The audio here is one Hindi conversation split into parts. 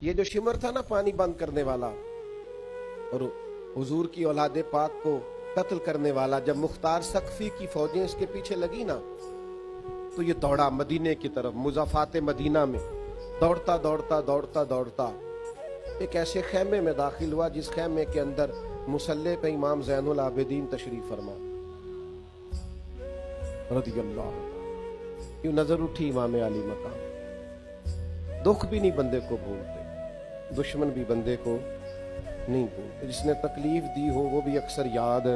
ये जो शिमर था ना पानी बंद करने वाला और हुजूर की औलादे पाक को कत्ल करने वाला, जब मुख्तार सकफी की फौजें इसके पीछे लगी ना तो ये दौड़ा मदीने की तरफ। मुज़ाफात मदीना में दौड़ता दौड़ता दौड़ता दौड़ता एक ऐसे खेमे में दाखिल हुआ जिस खेमे के अंदर मुसल्ले पे इमाम ज़ैनुल आबिदीन तशरीफ फरमा रज़ियल्लाहु। यूं नजर उठी इमाम अली मकाम। दुख भी नहीं बंदे को भूलते, दुश्मन भी बंदे को नहीं भूलते, जिसने तकलीफ दी हो वो भी अक्सर याद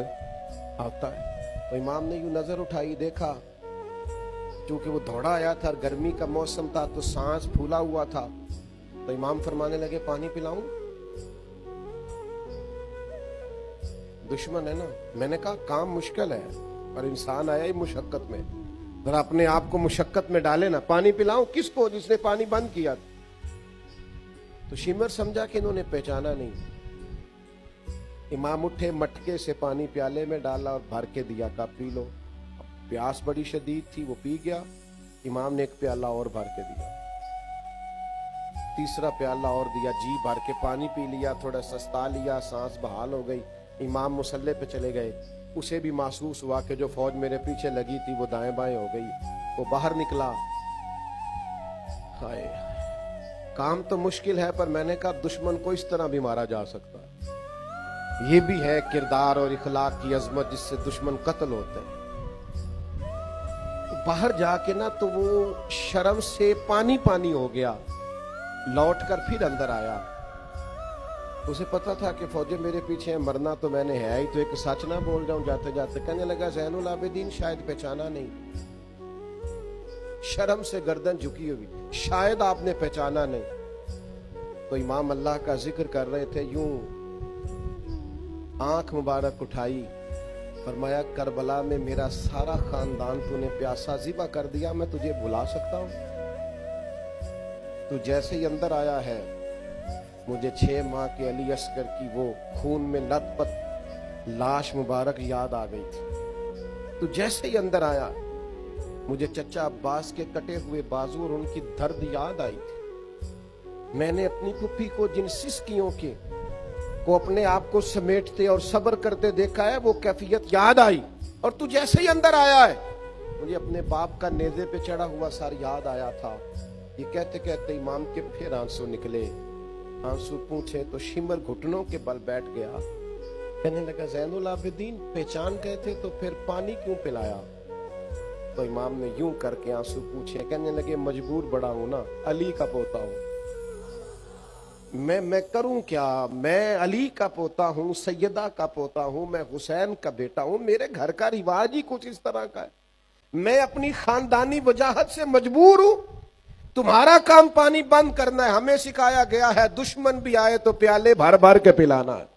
आता है। तो इमाम ने यूं नजर उठाई, देखा चूंकि वो दौड़ा आया था, गर्मी का मौसम था तो सांस फूला हुआ था। तो इमाम फरमाने लगे पानी पिलाऊं? दुश्मन है ना। मैंने कहा काम मुश्किल है और इंसान आया ही मुशक्कत में, जरा अपने आप को मुशक्कत में डाले ना। पानी पिलाऊं किसको? जिसने पानी बंद किया। तो शिमर समझा कि इन्होंने पहचाना नहीं। इमाम उठे, मटके से पानी प्याले में डाला और भर के दिया, का पी लो। प्यास बड़ी शदीद थी, वो पी गया। इमाम ने एक प्याला और भर के दिया, तीसरा प्याला और दिया, जी भर के पानी पी लिया, थोड़ा सस्ता लिया, सांस बहाल हो गई। इमाम मुसल्ले पे चले गए। उसे भी महसूस हुआ कि जो फौज मेरे पीछे लगी थी वो दाएं बाएं हो गई। वो बाहर निकला। हाय, काम तो मुश्किल है, पर मैंने कहा दुश्मन को इस तरह भी मारा जा सकता है। ये भी है किरदार और इखलाक की अजमत जिससे दुश्मन कत्ल होते हैं। तो बाहर जाके ना तो वो शर्म से पानी पानी हो गया, लौट कर फिर अंदर आया। उसे पता था कि फौजें मेरे पीछे हैं, मरना तो मैंने है ही, तो एक सच ना बोल जाऊं जाते जाते। कहने लगा ज़ैनुल आबिदीन शायद पहचाना नहीं, शर्म से गर्दन झुकी हुई, शायद आपने पहचाना नहीं। तो इमाम अल्लाह का जिक्र कर रहे थे, यूं आंख मुबारक उठाई, फरमाया करबला में मेरा सारा खानदान तूने प्यासा ज़िबा कर दिया, मैं तुझे भुला सकता हूं? तू जैसे ही अंदर आया है मुझे 6 माह के अली अस्कर की वो खून में लथपथ लाश मुबारक याद आ गई थी। तू जैसे ही अंदर आया मुझे चचा अब्बास के कटे हुए बाजू और उनकी दर्द याद आई थी। मैंने अपनी फुफी को जिन सिसकियों के को अपने आप को समेटते और सब्र करते देखा है, वो कैफियत याद आई। और तू जैसे ही अंदर आया है मुझे अपने बाप का नेज़े पे चढ़ा हुआ सर याद आया था। ये कहते कहते इमाम के फिर आंसू निकले। आंसू पूछे तो शिमर घुटनों के बल बैठ गया। कहने लगा ज़ैनुल आबिदीन पहचान गए थे तो फिर पानी क्यों पिलाया? तो इमाम ने यूं करके आंसू पूछे। कहने लगे मजबूर बड़ा हूं ना, अली का पोता हूं, मैं करूं क्या? मैं अली का पोता हूं, सैयदा का पोता हूं, मैं हुसैन का बेटा हूं, मेरे घर का रिवाज ही कुछ इस तरह का है। मैं अपनी खानदानी वजाहत से मजबूर हूं। तुम्हारा काम पानी बंद करना है। हमें सिखाया गया है दुश्मन भी आए तो प्याले भर भर के पिलाना है।